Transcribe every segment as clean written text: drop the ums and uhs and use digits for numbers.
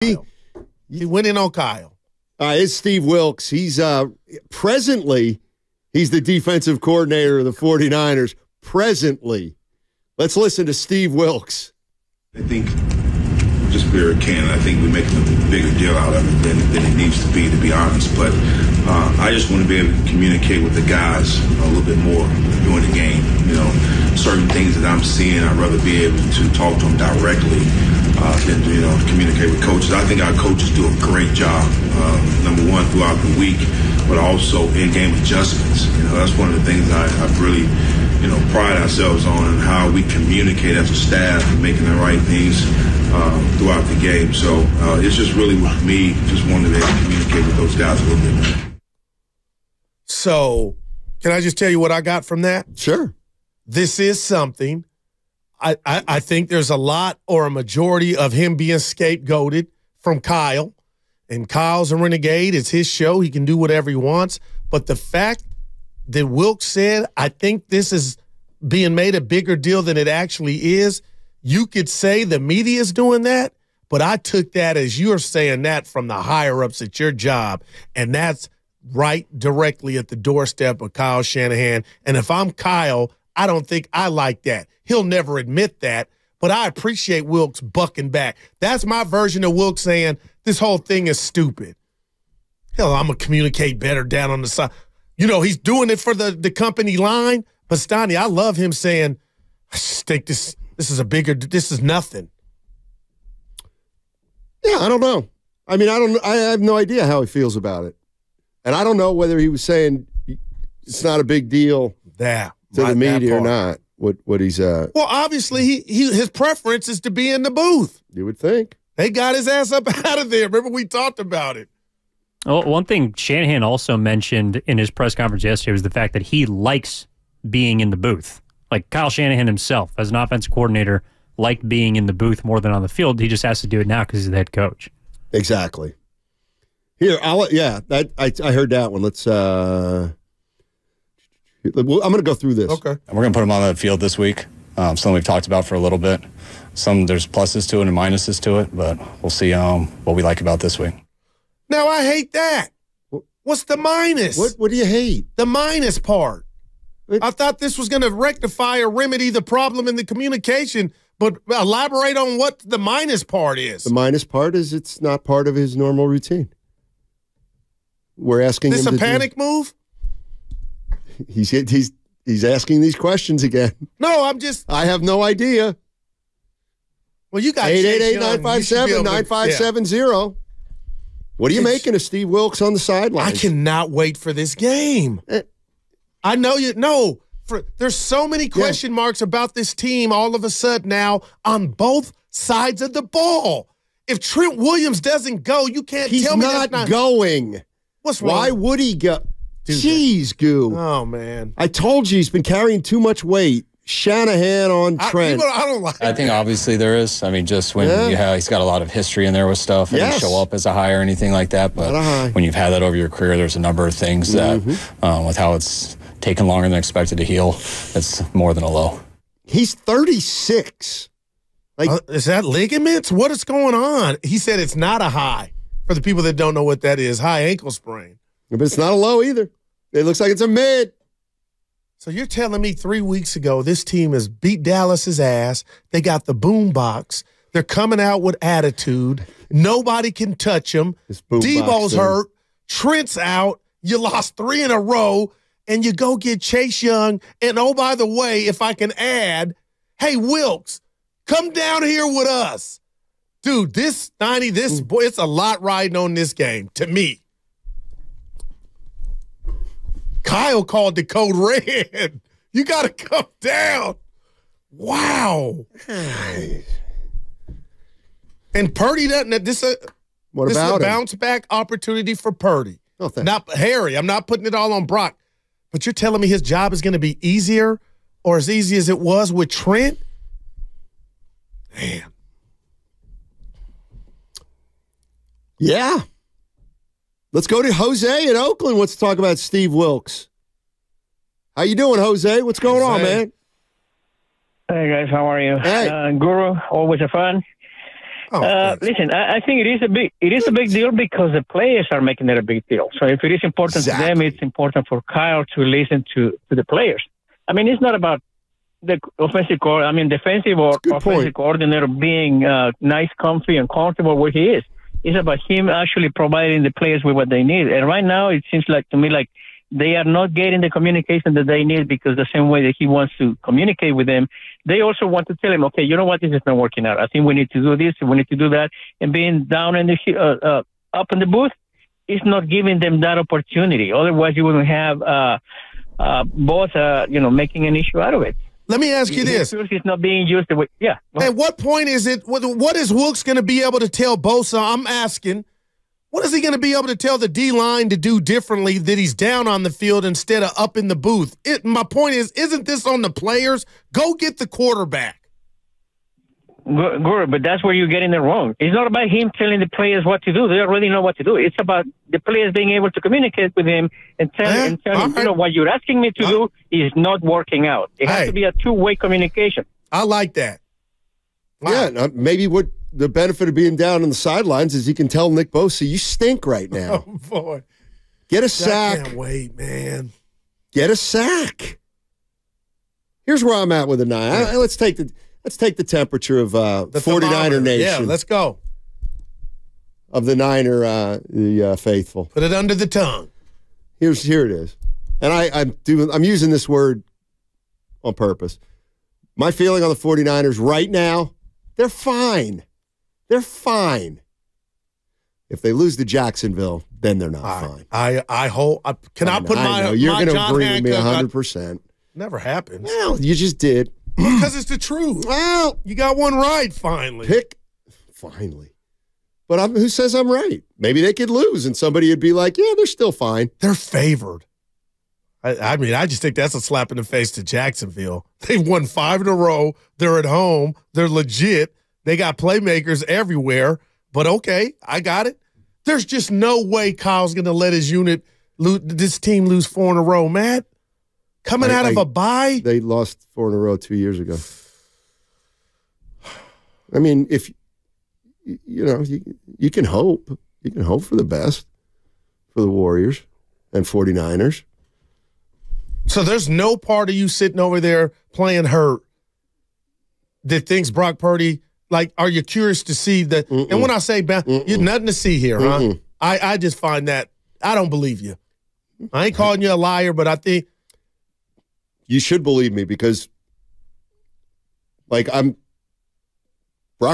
He went in on Kyle. It's Steve Wilks. He's presently, he's the defensive coordinator of the 49ers. Presently. Let's listen to Steve Wilks. I think just very candid. I think we're making a bigger deal out of it than it needs to be honest. But I just want to be able to communicate with the guys a little bit more during the game. You know, certain things that I'm seeing, I'd rather be able to talk to them directly than to communicate with coaches. I think our coaches do a great job. Number one, throughout the week, but also in-game adjustments. You know, that's one of the things I've really pride ourselves on, and how we communicate as a staff and making the right things throughout the game. So it's just really with me, just wanting to be able to communicate with those guys a little bit more. So can I just tell you what I got from that? Sure. This is something. I think there's a lot or a majority of him being scapegoated from Kyle. And Kyle's a renegade. It's his show. He can do whatever he wants. But the fact that Wilks said, I think this is being made a bigger deal than it actually is. You could say the media's doing that, but I took that as you're saying that from the higher-ups at your job, and that's right directly at the doorstep of Kyle Shanahan. And if I'm Kyle, I don't think I like that. He'll never admit that, but I appreciate Wilks bucking back. That's my version of Wilks saying this whole thing is stupid. Hell, I'm going to communicate better down on the side. You know, he's doing it for the company line. But Steiny, I love him saying, I just think this is nothing. Yeah, I don't know. I mean, I have no idea how he feels about it. And I don't know whether he was saying it's not a big deal to the media or not. What he's Well, obviously his preference is to be in the booth. You would think. They got his ass up out of there. Remember we talked about it. Well, one thing Shanahan also mentioned in his press conference yesterday was the fact that he likes being in the booth. Like Kyle Shanahan himself, as an offensive coordinator, liked being in the booth more than on the field. He just has to do it now because he's the head coach. Exactly. Here, I heard that one. Let's. I'm going to go through this. Okay. We're going to put him on the field this week. Something we've talked about for a little bit. There's pluses to it and minuses to it, but we'll see what we like about this week. Now, I hate that. What's the minus? What do you hate? The minus part. I thought this was going to rectify or remedy the problem in the communication, but elaborate on what the minus part is. The minus part is it's not part of his normal routine. We're asking him to do. This a panic move? He's asking these questions again. No, I have no idea. Well, you got 888-957-9570. What are you making of Steve Wilks on the sideline? I cannot wait for this game. I know you know. There's so many question marks about this team all of a sudden now on both sides of the ball. If Trent Williams doesn't go, you can't tell me that's not going. What's wrong? Why would he go? Jeez, Goo. Oh, man. I told you he's been carrying too much weight. Shanahan on Trent. I don't like I think obviously there is. I mean, just when he's got a lot of history in there with stuff. And didn't show up as a high or anything like that. But when you've had that over your career, there's a number of things that, with how it's taken longer than expected to heal, it's more than a low. He's 36. Is that ligaments? What is going on? He said it's not a high. For the people that don't know what that is, high ankle sprain. But it's not a low either. It looks like it's a mid. So you're telling me 3 weeks ago this team has beat Dallas's ass. They got the boom box. They're coming out with attitude. Nobody can touch them. Debo's hurt. Trent's out. You lost 3 in a row, and you go get Chase Young. And, oh, by the way, if I can add, hey, Wilks, come down here with us. Dude, it's a lot riding on this game, to me. Kyle called the code red. You got to come down. Wow. And Purdy doesn't. This is a bounce back opportunity for Purdy. Oh, not Harry. I'm not putting it all on Brock. But you're telling me his job is going to be easier or as easy as it was with Trent? Man. Yeah. Let's go to Jose in Oakland. Let's talk about Steve Wilks. How you doing, Jose? What's going on, man? Hey, guys. How are you? Hey. Guru, always a fun. Listen, I think it is a big deal because the players are making it a big deal. So if it is important to them, it's important for Kyle to listen to the players. I mean, it's not about the defensive or offensive coordinator being nice, comfy, and comfortable where he is. It's about him actually providing the players with what they need. And right now, it seems like to me like they are not getting the communication that they need because the same way that he wants to communicate with them, they also want to tell him, okay, you know what, this is not working out. I think we need to do this, we need to do that. And being down in the up in the booth is not giving them that opportunity. Otherwise, you wouldn't have both, making an issue out of it. Let me ask you this. It's not being used the way, yeah. At what point is it, what is Wilks going to be able to tell Bosa? I'm asking, what is he going to be able to tell the D-line to do differently that he's down on the field instead of up in the booth? My point is, isn't this on the players? Go get the quarterback. Good, but that's where you're getting it wrong. It's not about him telling the players what to do. They already know what to do. It's about the players being able to communicate with him and tell him, what you're asking me to do is not working out. It has to be a two-way communication. I like that. Wow. Yeah, maybe what the benefit of being down on the sidelines is he can tell Nick Bosa, you stink right now. Oh, boy. Get a sack. I can't wait, man. Get a sack. Here's where I'm at with the 9. Let's take the temperature of the 49er Nation. Yeah, let's go. Of the Niner faithful. Put it under the tongue. Here it is. And I'm using this word on purpose. My feeling on the 49ers right now, they're fine. They're fine. If they lose to Jacksonville, then they're not fine. I hope. Can I put my you're going to John agree with me Hancock 100%. Never happens. Well, you just did. Because it's the truth. Well, you got one right finally. Finally. But who says I'm right? Maybe they could lose and somebody would be like, yeah, they're still fine. They're favored. I just think that's a slap in the face to Jacksonville. They've won 5 in a row. They're at home. They're legit. They got playmakers everywhere. But okay, I got it. There's just no way Kyle's going to let his this team lose 4 in a row, Matt. Coming out of a bye? They lost 4 in a row 2 years ago. I mean, if you can hope. You can hope for the best for the Warriors and 49ers. So there's no part of you sitting over there playing hurt that thinks Brock Purdy, like, are you curious to see that? And when I say you're nothing to see here, huh? I just find that, I don't believe you. I ain't calling you a liar, but I think. You should believe me because, Brock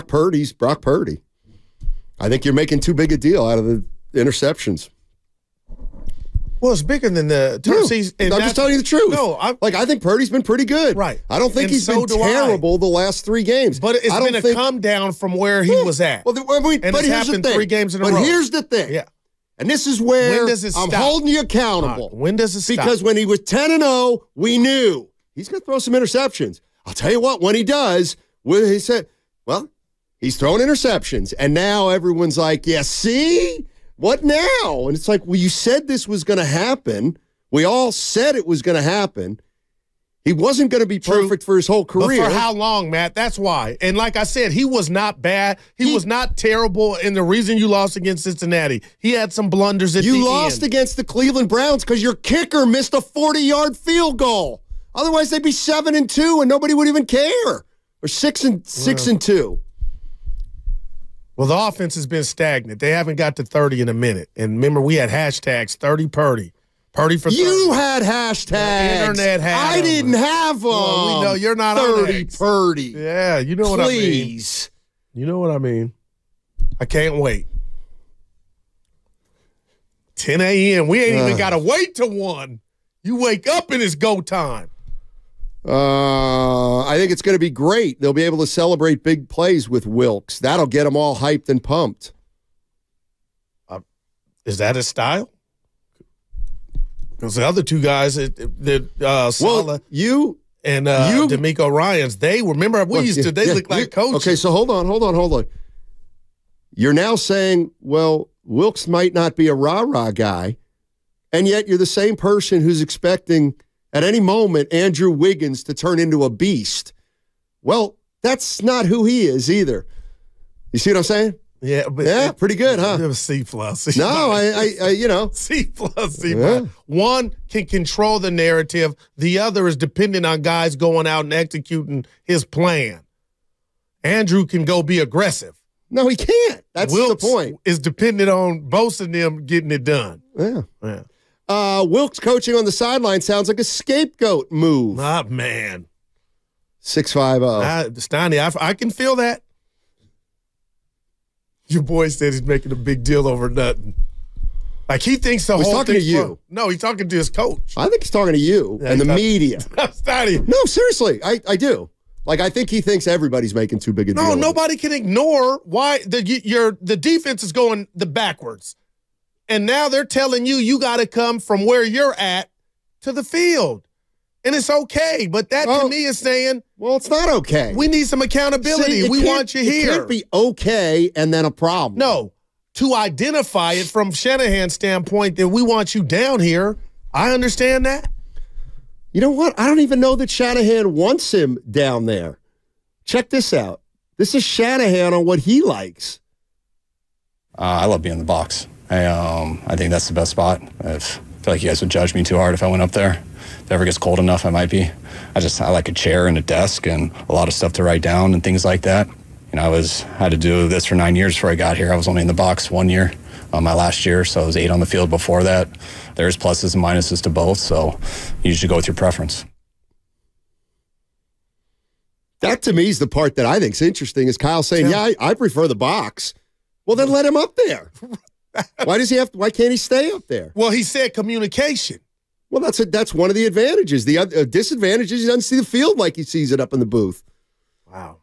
Purdy's Brock Purdy. I think you're making too big a deal out of the interceptions. Well, it's bigger than the two seasons. I'm just telling you the truth. No, I think Purdy's been pretty good. Right. I don't think he's been terrible the last 3 games. But it's been a come down from where he was at. Well, but it's happened 3 games in a row. But here's the thing. Yeah. And this is where I'm holding you accountable. When does it stop? Because when he was 10-0, we knew he's going to throw some interceptions. I'll tell you what, when he does, he said, well, he's throwing interceptions. And now everyone's like, yeah, see? What now? And it's like, well, you said this was going to happen. We all said it was going to happen. He wasn't going to be perfect for his whole career. But for how long, Matt? That's why. And like I said, he was not bad. He was not terrible. And the reason you lost against Cincinnati, he had some blunders at the end. You lost against the Cleveland Browns because your kicker missed a 40-yard field goal. Otherwise, they'd be 7-2 and nobody would even care. Or 6-2. Well, the offense has been stagnant. They haven't got to 30 in a minute. And remember, we had hashtags 30 Purdy. Purdy for 30. You had hashtags. The internet had I didn't have them. Well, we know you're not 30 on Purdy. Yeah, you know what I mean. Please. You know what I mean. I can't wait. 10 a.m. We ain't even got to wait till 1. You wake up and it's go time. I think it's going to be great. They'll be able to celebrate big plays with Wilks. That'll get them all hyped and pumped. Is that his style? Because the other 2 guys, Saleh, you and D'Amico Ryans, they look like coaches. Okay, so hold on. You're now saying, well, Wilks might not be a rah-rah guy, and yet you're the same person who's expecting at any moment Andrew Wiggins to turn into a beast. Well, that's not who he is either. You see what I'm saying? Yeah, but pretty good, huh? It was C+. No, I you know. C+. One can control the narrative. The other is dependent on guys going out and executing his plan. Andrew can go be aggressive. No, he can't. That's Wilks the point. Is dependent on both of them getting it done. Yeah. Wilks coaching on the sideline sounds like a scapegoat move. Man. 650. Steiny, I can feel that. Your boy said he's making a big deal over nothing. Like he thinks the whole thing. He's talking to you. No, he's talking to his coach. I think he's talking to you and the media. Steiny. No, seriously, I do. Like I think he thinks everybody's making too big a deal. No, nobody can ignore why the defense is going the backwards, and now they're telling you got to come from where you're at to the field. And it's okay, but that to me is saying, well, it's not okay. We need some accountability. See, we want you here. It can't be okay and then a problem. No, to identify it from Shanahan's standpoint that we want you down here, I understand that. You know what? I don't even know that Shanahan wants him down there. Check this out. This is Shanahan on what he likes. I love being in the box. I think that's the best spot. I feel like you guys would judge me too hard if I went up there. If it ever gets cold enough, I might be. I like a chair and a desk and a lot of stuff to write down and things like that. You know, had to do this for 9 years before I got here. I was only in the box 1 year, my last year, so I was 8 on the field before that. There's pluses and minuses to both, so you usually go with your preference. That to me is the part that I think is interesting. Is Kyle saying, I prefer the box. Well, then let him up there. Why can't he stay up there? Well, he said communication. Well, that's one of the advantages. The disadvantage is he doesn't see the field like he sees it up in the booth. Wow.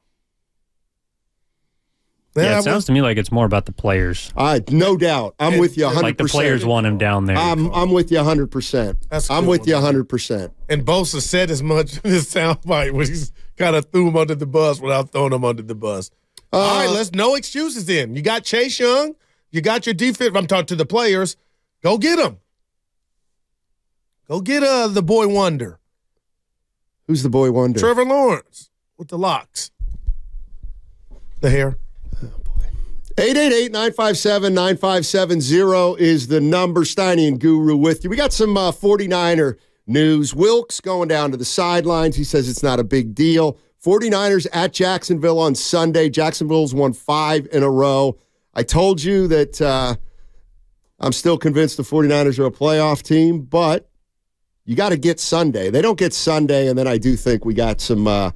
Yeah, it sounds to me like it's more about the players. No doubt. I'm with you 100%. Like the players want him down there. I'm with you 100%. I'm with you 100%. And Bosa said as much in his soundbite when he's kind of threw him under the bus without throwing him under the bus. All right, no excuses then. You got Chase Young. You got your defense. I'm talking to the players. Go get him. Go get the boy wonder. Who's the boy wonder? Trevor Lawrence with the locks. The hair. 888-957-9570 is the number. Steiny and Guru with you. We got some 49er news. Wilks going down to the sidelines. He says it's not a big deal. 49ers at Jacksonville on Sunday. Jacksonville's won 5 in a row. I told you that I'm still convinced the 49ers are a playoff team, but you got to get Sunday. They don't get Sunday, and then I do think we got some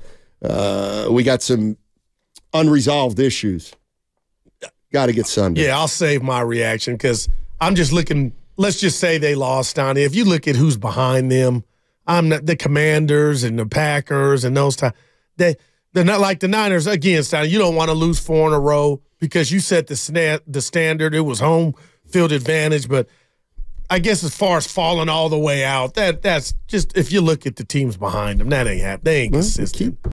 unresolved issues. Got to get Sunday. Yeah, I'll save my reaction because I'm just looking. Let's just say they lost, Donnie. If you look at who's behind them, the Commanders and the Packers and those times. They're not like the Niners. Again, Steiny, you don't want to lose 4 in a row because you set the standard. It was home field advantage, but I guess as far as falling all the way out, that's just if you look at the teams behind them, that ain't happening. They ain't consistent.